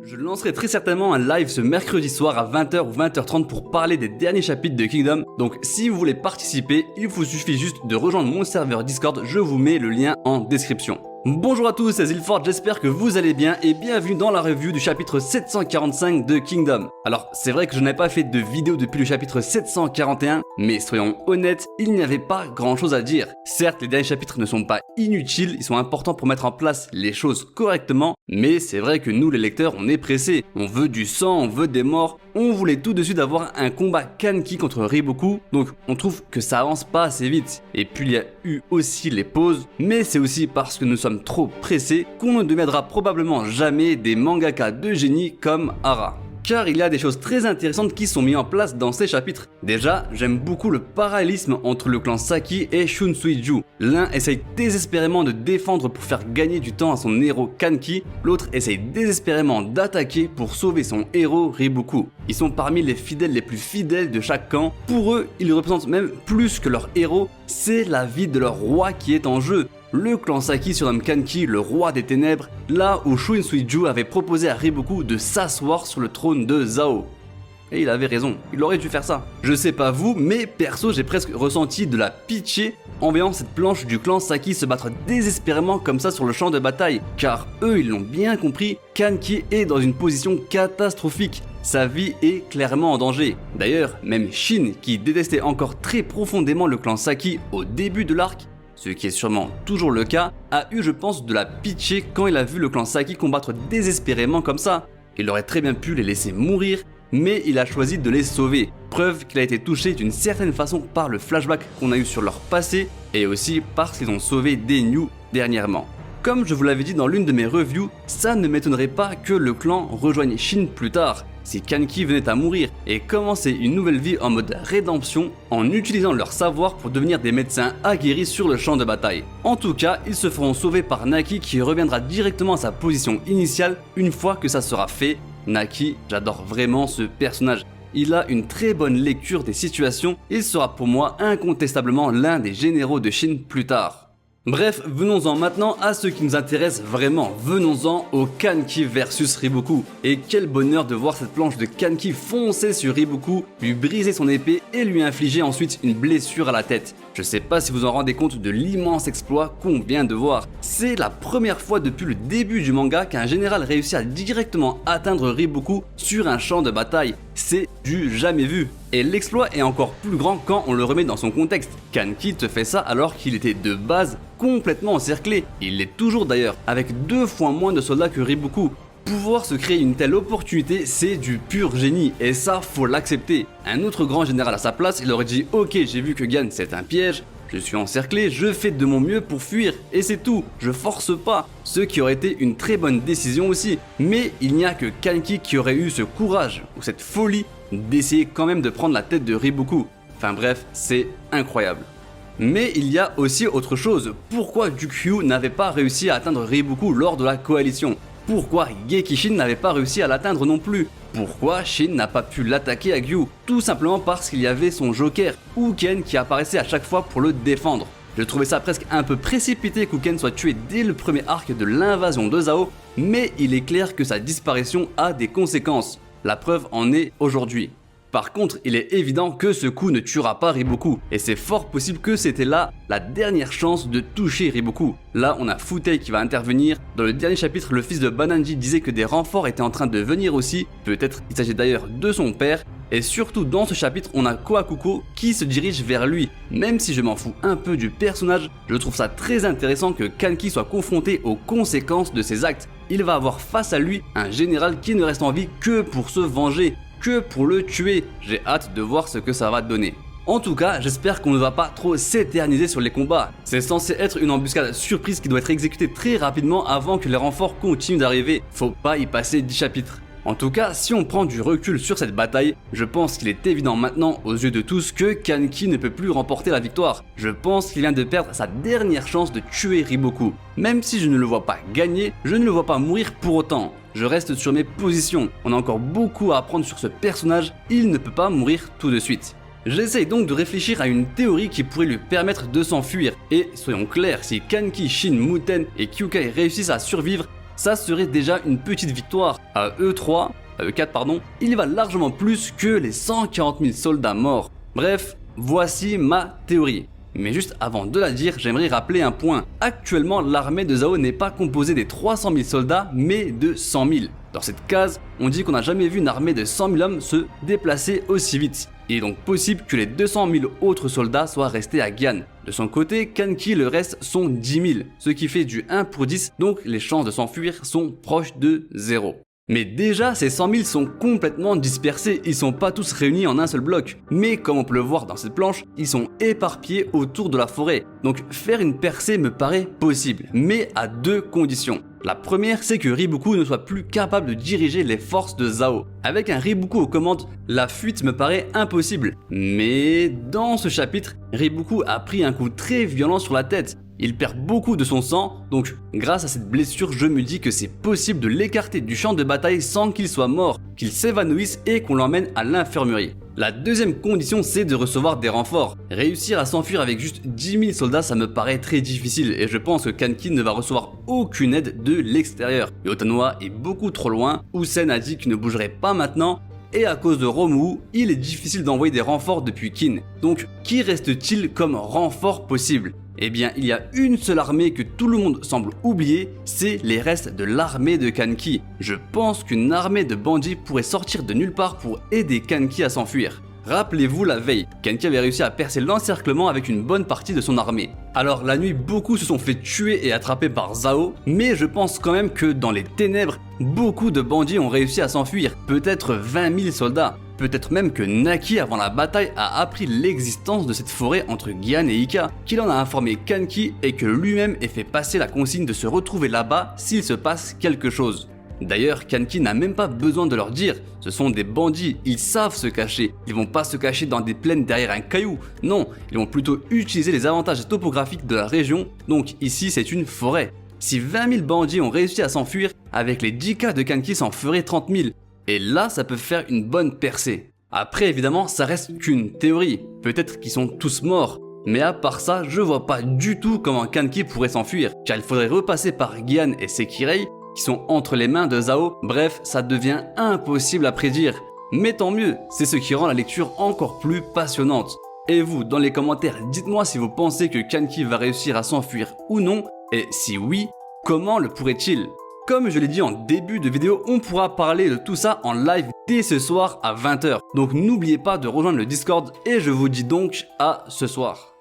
Je lancerai très certainement un live ce mercredi soir à 20h ou 20h30 pour parler des derniers chapitres de Kingdom. Donc si vous voulez participer, il vous suffit juste de rejoindre mon serveur Discord, je vous mets le lien en description. Bonjour à tous, c'est Zilford, j'espère que vous allez bien et bienvenue dans la review du chapitre 745 de Kingdom. Alors c'est vrai que je n'ai pas fait de vidéo depuis le chapitre 741, mais soyons honnêtes, il n'y avait pas grand chose à dire. Certes, les derniers chapitres ne sont pas inutiles, ils sont importants pour mettre en place les choses correctement, mais c'est vrai que nous les lecteurs on est pressés, on veut du sang, on veut des morts, on voulait tout de suite avoir un combat Kanki contre Riboku, donc on trouve que ça avance pas assez vite. Et puis il y a eu aussi les pauses, mais c'est aussi parce que nous sommes trop pressés qu'on ne deviendra probablement jamais des mangaka de génie comme Hara. Car il y a des choses très intéressantes qui sont mises en place dans ces chapitres. Déjà, j'aime beaucoup le parallélisme entre le clan Saki et Shunsuiju. L'un essaye désespérément de défendre pour faire gagner du temps à son héros Kanki, l'autre essaye désespérément d'attaquer pour sauver son héros Riboku. Ils sont parmi les fidèles les plus fidèles de chaque camp. Pour eux, ils représentent même plus que leur héros, c'est la vie de leur roi qui est en jeu. Le clan Saki surnomme Kanki le roi des ténèbres, là où Shunsuiju avait proposé à Riboku de s'asseoir sur le trône de Zao. Et il avait raison, il aurait dû faire ça. Je sais pas vous, mais perso j'ai presque ressenti de la pitié en voyant cette planche du clan Saki se battre désespérément comme ça sur le champ de bataille. Car eux ils l'ont bien compris, Kanki est dans une position catastrophique. Sa vie est clairement en danger. D'ailleurs, même Shin, qui détestait encore très profondément le clan Saki au début de l'arc, ce qui est sûrement toujours le cas, a eu je pense de la pitié quand il a vu le clan Saki combattre désespérément comme ça. Il aurait très bien pu les laisser mourir, mais il a choisi de les sauver. Preuve qu'il a été touché d'une certaine façon par le flashback qu'on a eu sur leur passé, et aussi parce qu'ils ont sauvé Denyu dernièrement. Comme je vous l'avais dit dans l'une de mes reviews, ça ne m'étonnerait pas que le clan rejoigne Shin plus tard, si Kanki venait à mourir, et commencer une nouvelle vie en mode rédemption en utilisant leur savoir pour devenir des médecins aguerris sur le champ de bataille. En tout cas, ils se feront sauver par Naki qui reviendra directement à sa position initiale une fois que ça sera fait. Naki, j'adore vraiment ce personnage. Il a une très bonne lecture des situations, il sera pour moi incontestablement l'un des généraux de Shin plus tard. Bref, venons-en maintenant à ce qui nous intéresse vraiment, venons-en au Kanki versus Riboku. Et quel bonheur de voir cette planche de Kanki foncer sur Riboku, lui briser son épée et lui infliger ensuite une blessure à la tête. Je sais pas si vous en rendez compte de l'immense exploit qu'on vient de voir. C'est la première fois depuis le début du manga qu'un général réussit à directement atteindre Riboku sur un champ de bataille. C'est du jamais vu. Et l'exploit est encore plus grand quand on le remet dans son contexte. Kanki te fait ça alors qu'il était de base complètement encerclé. Il l'est toujours d'ailleurs, avec 2 fois moins de soldats que Riboku. Pouvoir se créer une telle opportunité, c'est du pur génie, et ça faut l'accepter. Un autre grand général à sa place, il aurait dit ok, j'ai vu que Gan c'est un piège, je suis encerclé, je fais de mon mieux pour fuir, et c'est tout, je force pas. Ce qui aurait été une très bonne décision aussi. Mais il n'y a que Kanki qui aurait eu ce courage, ou cette folie, d'essayer quand même de prendre la tête de Riboku. Enfin bref, c'est incroyable. Mais il y a aussi autre chose, pourquoi Jukyu n'avait pas réussi à atteindre Riboku lors de la coalition? Pourquoi Gekishin n'avait pas réussi à l'atteindre non plus? Pourquoi Shin n'a pas pu l'attaquer à Gyu? Tout simplement parce qu'il y avait son joker, Uken, qui apparaissait à chaque fois pour le défendre. Je trouvais ça presque un peu précipité qu'Uken soit tué dès le premier arc de l'invasion de Zao, mais il est clair que sa disparition a des conséquences. La preuve en est aujourd'hui. Par contre, il est évident que ce coup ne tuera pas Riboku, et c'est fort possible que c'était là la dernière chance de toucher Riboku. Là, on a Futei qui va intervenir. Dans le dernier chapitre, le fils de Bananji disait que des renforts étaient en train de venir aussi, peut-être il s'agit d'ailleurs de son père, et surtout dans ce chapitre, on a Kohakuko qui se dirige vers lui. Même si je m'en fous un peu du personnage, je trouve ça très intéressant que Kanki soit confronté aux conséquences de ses actes. Il va avoir face à lui un général qui ne reste en vie que pour se venger, que pour le tuer. J'ai hâte de voir ce que ça va donner. En tout cas, j'espère qu'on ne va pas trop s'éterniser sur les combats. C'est censé être une embuscade surprise qui doit être exécutée très rapidement avant que les renforts continuent d'arriver. Faut pas y passer 10 chapitres. En tout cas, si on prend du recul sur cette bataille, je pense qu'il est évident maintenant aux yeux de tous que Kanki ne peut plus remporter la victoire. Je pense qu'il vient de perdre sa dernière chance de tuer Riboku. Même si je ne le vois pas gagner, je ne le vois pas mourir pour autant. Je reste sur mes positions, on a encore beaucoup à apprendre sur ce personnage, il ne peut pas mourir tout de suite. J'essaye donc de réfléchir à une théorie qui pourrait lui permettre de s'enfuir, et soyons clairs, si Kanki, Shin, Muten et Kyukai réussissent à survivre, ça serait déjà une petite victoire. À E3, à E4 pardon, il va largement plus que les 140 000 soldats morts. Bref, voici ma théorie. Mais juste avant de la dire, j'aimerais rappeler un point. Actuellement, l'armée de Zhao n'est pas composée des 300 000 soldats, mais de 100 000. Dans cette case, on dit qu'on n'a jamais vu une armée de 100 000 hommes se déplacer aussi vite. Il est donc possible que les 200 000 autres soldats soient restés à Gian. De son côté, Kanki le reste sont 10 000, ce qui fait du 1 pour 10, donc les chances de s'enfuir sont proches de 0. Mais déjà, ces 100 000 sont complètement dispersés, ils sont pas tous réunis en un seul bloc. Mais comme on peut le voir dans cette planche, ils sont éparpillés autour de la forêt. Donc faire une percée me paraît possible, mais à deux conditions. La première, c'est que Riboku ne soit plus capable de diriger les forces de Zhao. Avec un Riboku aux commandes, la fuite me paraît impossible. Mais dans ce chapitre, Riboku a pris un coup très violent sur la tête. Il perd beaucoup de son sang, donc grâce à cette blessure, je me dis que c'est possible de l'écarter du champ de bataille sans qu'il soit mort, qu'il s'évanouisse et qu'on l'emmène à l'infirmerie. La deuxième condition, c'est de recevoir des renforts. Réussir à s'enfuir avec juste 10 000 soldats, ça me paraît très difficile et je pense que Kanki ne va recevoir aucune aide de l'extérieur. Yotanoa est beaucoup trop loin, Usen a dit qu'il ne bougerait pas maintenant, et à cause de Romou, il est difficile d'envoyer des renforts depuis Kin. Donc, qui reste-t-il comme renfort possible ? Eh bien, il y a une seule armée que tout le monde semble oublier, c'est les restes de l'armée de Kanki. Je pense qu'une armée de bandits pourrait sortir de nulle part pour aider Kanki à s'enfuir. Rappelez-vous la veille, Kanki avait réussi à percer l'encerclement avec une bonne partie de son armée. Alors la nuit, beaucoup se sont fait tuer et attraper par Zhao, mais je pense quand même que dans les ténèbres, beaucoup de bandits ont réussi à s'enfuir, peut-être 20 000 soldats. Peut-être même que Naki avant la bataille a appris l'existence de cette forêt entre Gian et Ika, qu'il en a informé Kanki et que lui-même ait fait passer la consigne de se retrouver là-bas s'il se passe quelque chose. D'ailleurs, Kanki n'a même pas besoin de leur dire, ce sont des bandits, ils savent se cacher. Ils vont pas se cacher dans des plaines derrière un caillou, non, ils vont plutôt utiliser les avantages topographiques de la région, donc ici c'est une forêt. Si 20 000 bandits ont réussi à s'enfuir, avec les 10K de Kanki ça en ferait 30 000. Et là, ça peut faire une bonne percée. Après, évidemment, ça reste qu'une théorie. Peut-être qu'ils sont tous morts. Mais à part ça, je vois pas du tout comment Kanki pourrait s'enfuir. Car il faudrait repasser par Gian et Sekirei, qui sont entre les mains de Zhao. Bref, ça devient impossible à prédire. Mais tant mieux, c'est ce qui rend la lecture encore plus passionnante. Et vous, dans les commentaires, dites-moi si vous pensez que Kanki va réussir à s'enfuir ou non. Et si oui, comment le pourrait-il ? Comme je l'ai dit en début de vidéo, on pourra parler de tout ça en live dès ce soir à 20 h. Donc n'oubliez pas de rejoindre le Discord et je vous dis donc à ce soir.